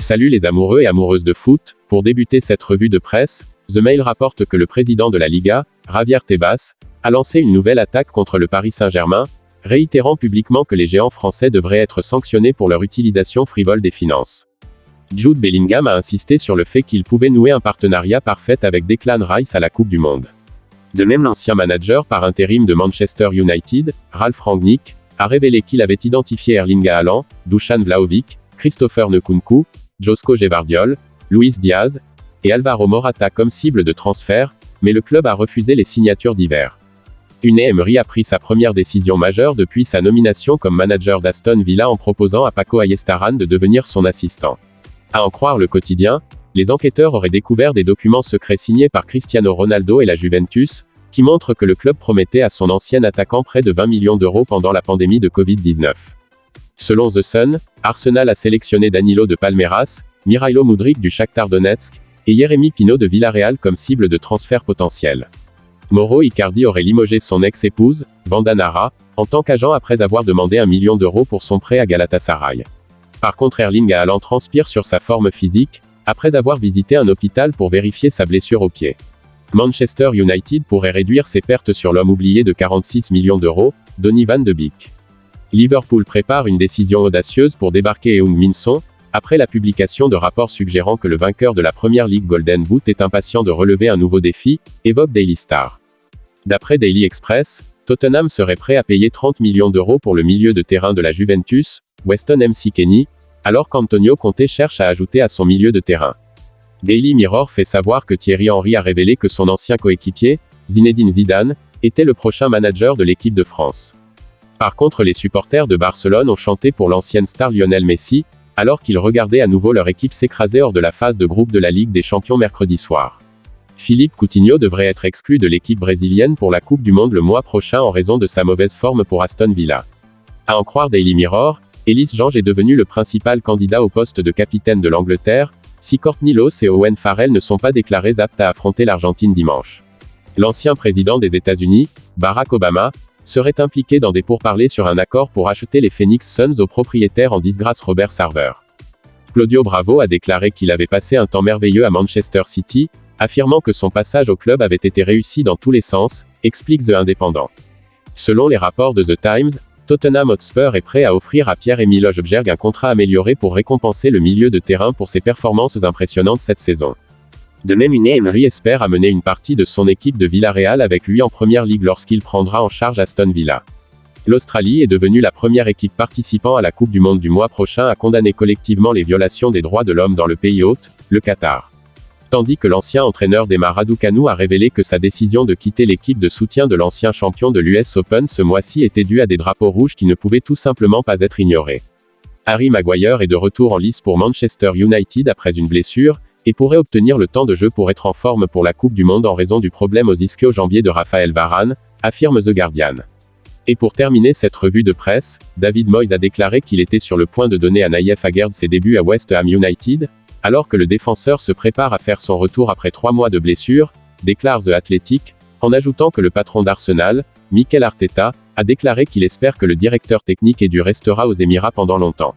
Salut les amoureux et amoureuses de foot, pour débuter cette revue de presse, The Mail rapporte que le président de la Liga, Javier Tebas, a lancé une nouvelle attaque contre le Paris Saint-Germain, réitérant publiquement que les géants français devraient être sanctionnés pour leur utilisation frivole des finances. Jude Bellingham a insisté sur le fait qu'il pouvait nouer un partenariat parfait avec Declan Rice à la Coupe du Monde. De même, l'ancien manager par intérim de Manchester United, Ralf Rangnick, a révélé qu'il avait identifié Erling Haaland, Dusan Vlahovic, Christopher Nkunku, Josko Gvardiol, Luis Diaz et Alvaro Morata comme cible de transfert, mais le club a refusé les signatures d'hiver. Unai Emery a pris sa première décision majeure depuis sa nomination comme manager d'Aston Villa en proposant à Paco Ayestaran de devenir son assistant. À en croire le quotidien, les enquêteurs auraient découvert des documents secrets signés par Cristiano Ronaldo et la Juventus, qui montrent que le club promettait à son ancien attaquant près de 20 millions d'euros pendant la pandémie de Covid-19. Selon The Sun, Arsenal a sélectionné Danilo de Palmeiras, Mirailo Mudryk du Shakhtar Donetsk, et Jérémy Pino de Villarreal comme cible de transfert potentiel. Mauro Icardi aurait limogé son ex-épouse, Vanda Nara, en tant qu'agent après avoir demandé 1 million d'euros pour son prêt à Galatasaray. Par contre, Erling Haaland transpire sur sa forme physique, après avoir visité un hôpital pour vérifier sa blessure au pied. Manchester United pourrait réduire ses pertes sur l'homme oublié de 46 millions d'euros, Donny van de Beek. Liverpool prépare une décision audacieuse pour débarquer Heung-min Son, après la publication de rapports suggérant que le vainqueur de la Premier League Golden Boot est impatient de relever un nouveau défi, évoque Daily Star. D'après Daily Express, Tottenham serait prêt à payer 30 millions d'euros pour le milieu de terrain de la Juventus, Weston McKennie, alors qu'Antonio Conte cherche à ajouter à son milieu de terrain. Daily Mirror fait savoir que Thierry Henry a révélé que son ancien coéquipier, Zinedine Zidane, était le prochain manager de l'équipe de France. Par contre, les supporters de Barcelone ont chanté pour l'ancienne star Lionel Messi, alors qu'ils regardaient à nouveau leur équipe s'écraser hors de la phase de groupe de la Ligue des Champions mercredi soir. Philippe Coutinho devrait être exclu de l'équipe brésilienne pour la Coupe du Monde le mois prochain en raison de sa mauvaise forme pour Aston Villa. À en croire Daily Mirror, Ellis Jange est devenu le principal candidat au poste de capitaine de l'Angleterre, si Courtney Lawes et Owen Farrell ne sont pas déclarés aptes à affronter l'Argentine dimanche. L'ancien président des États-Unis, Barack Obama, serait impliqué dans des pourparlers sur un accord pour acheter les Phoenix Suns au propriétaire en disgrâce Robert Sarver. Claudio Bravo a déclaré qu'il avait passé un temps merveilleux à Manchester City, affirmant que son passage au club avait été réussi dans tous les sens, explique The Independent. Selon les rapports de The Times, Tottenham Hotspur est prêt à offrir à Pierre-Emile Højbjerg un contrat amélioré pour récompenser le milieu de terrain pour ses performances impressionnantes cette saison. De même, Unai Emery espère amener une partie de son équipe de Villarreal avec lui en Premier League lorsqu'il prendra en charge Aston Villa. L'Australie est devenue la première équipe participant à la Coupe du Monde du mois prochain à condamner collectivement les violations des droits de l'homme dans le pays hôte, le Qatar. Tandis que l'ancien entraîneur d'Emma Raducanu a révélé que sa décision de quitter l'équipe de soutien de l'ancien champion de l'US Open ce mois-ci était due à des drapeaux rouges qui ne pouvaient tout simplement pas être ignorés. Harry Maguire est de retour en lice pour Manchester United après une blessure, et pourrait obtenir le temps de jeu pour être en forme pour la Coupe du Monde en raison du problème aux ischio-jambiers de Raphaël Varane, affirme The Guardian. Et pour terminer cette revue de presse, David Moyes a déclaré qu'il était sur le point de donner à Nayef Aguerd ses débuts à West Ham United, alors que le défenseur se prépare à faire son retour après 3 mois de blessure, déclare The Athletic, en ajoutant que le patron d'Arsenal, Mikel Arteta, a déclaré qu'il espère que le directeur technique Edu restera aux Émirats pendant longtemps.